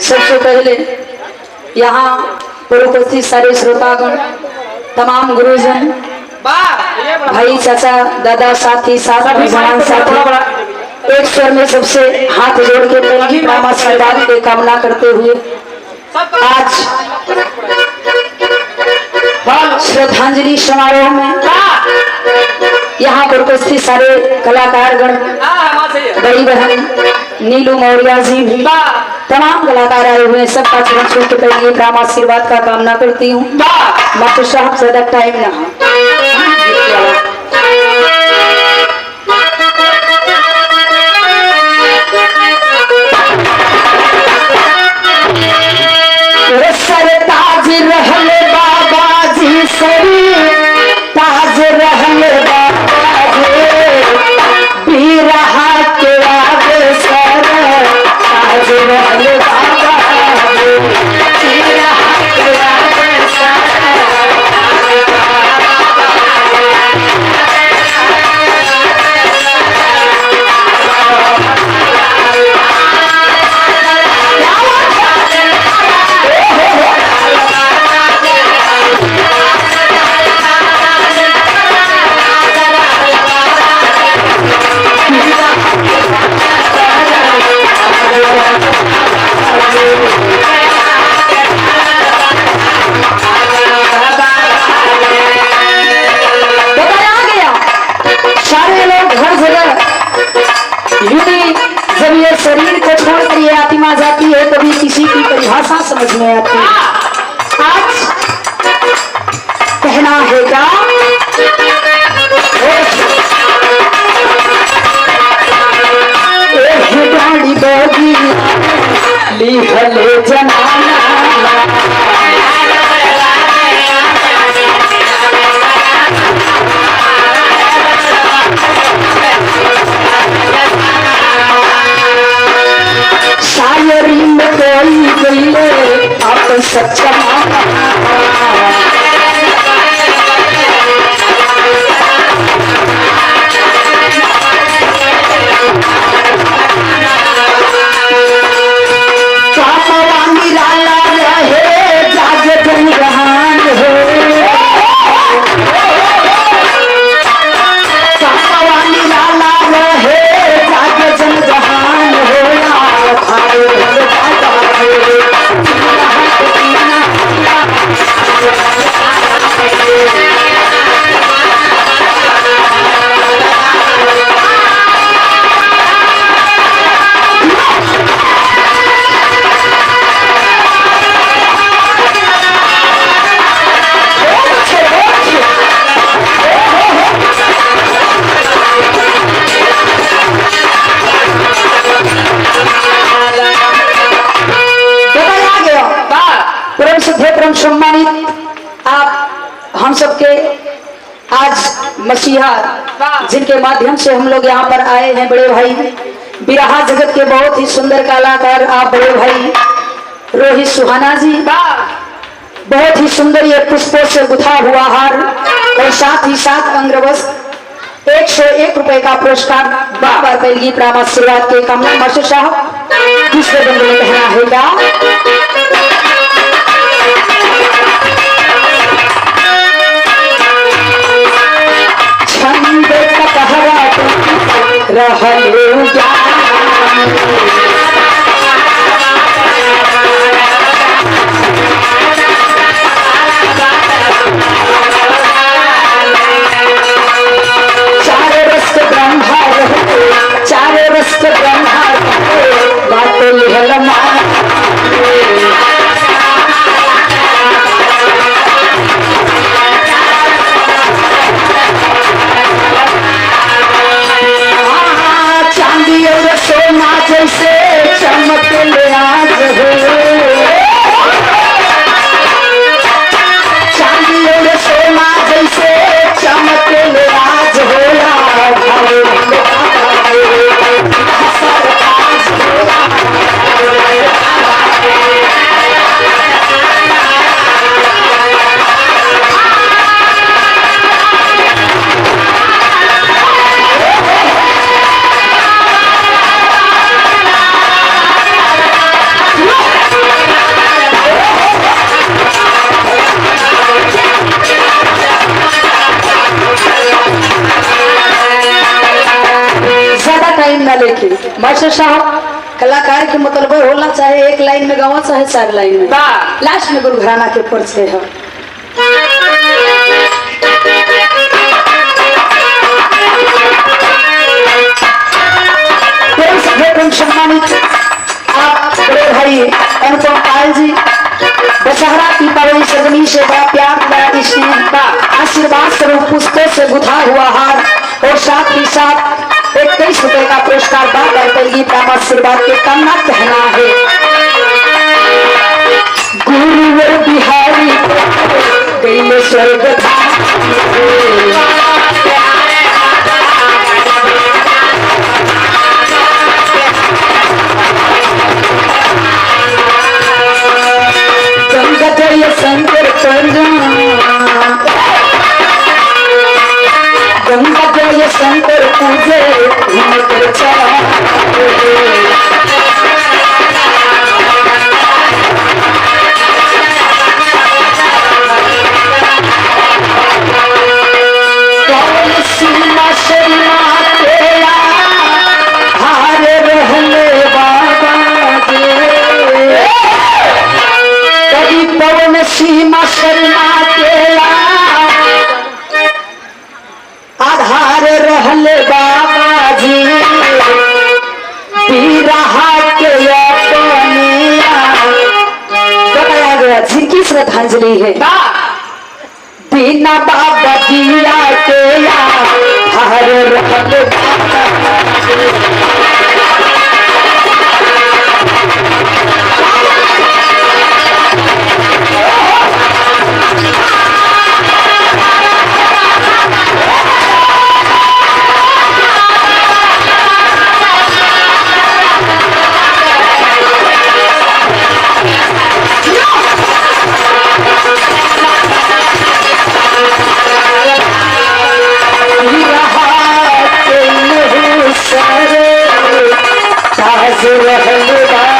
सबसे पहले यहाँ पर उपस्थित सारे श्रोतागण, तमाम गुरुजन, भाई, चाचा, दादा, साथी, जवान साथी, एक स्वर में सबसे हाथ जोड़ के पहली आशीर्वाद की कामना करते हुए आज श्रद्धांजलि समारोह में यहाँ पर उपस्थित सारे कलाकारगण, बड़ी बहन नीलू मौर्य जी भी, तमाम कलाकार आए हुए हैं, सबका चरण छू के पहले राम आशीर्वाद का कामना करती हूँ। मास्टर साहब ज्यादा टाइम ना ताज रहल बाबा जी सरी, ताज रहल बाबा जी बीरहा के आगे सर, ताज रहल बाबा जी बीरहा के आगे सर। जब ये शरीर को छोड़कर ये आत्मा जाती है कभी किसी की परिभाषा समझ में आती है। आज कहना है क्या, गाड़ी बोगी लिखले जनाना, शायरी में कोई गईले आप सच्चा कामवानी लाला रहे जाग जनगहान हो, कामवानी लाला रहे जाग जनगहान हो। परम सम्मानित आप हम सबके आज मसीहा, जिनके माध्यम से हम लोग यहाँ पर आए हैं, बड़े भाई बिरहा जगत के बहुत ही सुंदर कलाकार आप बड़े भाई रोहित सुहाना जी, बहुत ही सुंदर ये पुष्पों से गुथा हुआ हार और साथ ही साथ अंग्रवस्त्र 101 रुपए का पुरस्कार बार बार पहली प्राम आशीर्वाद के कामना। मास्टर साहब दूसरे बंद में कहना है क्या, छंद कटहरा रहलू चारों रस ब्रह्मा रहे, चारों रस ब्रह्मा बात टाइम ना लेके मास्टर साहब कलाकार के मतलब होला चाहे एक लाइन में गावा चाहे 4 लाइन में लास्ट में गुरु घराना के परिचय है। सम्मानित आप बड़े भाई अनुपम पायल जी दशहरा की पावनी सजनी से बड़ा प्यार बड़ा स्नेह का आशीर्वाद स्वरूप पुस्तक से गुथा हुआ हार और साथ ही साथ 21 रुपए का पुरस्कार बार गीत का आशीर्वाद के कामना कहना है। गुरुवर बिहारी गई स्वर्ग शंकर गंगा जय शंकर पूजे सीमा शर्मा तेरा हारे रहले बाबा कभी पवन सीमा शर्मा तेरा आधार रहले बाबा जी बिरहा के बताया गया जिनकी श्रद्धांजलि है बिना बाबा दिया के आधार रहले बाबा रहले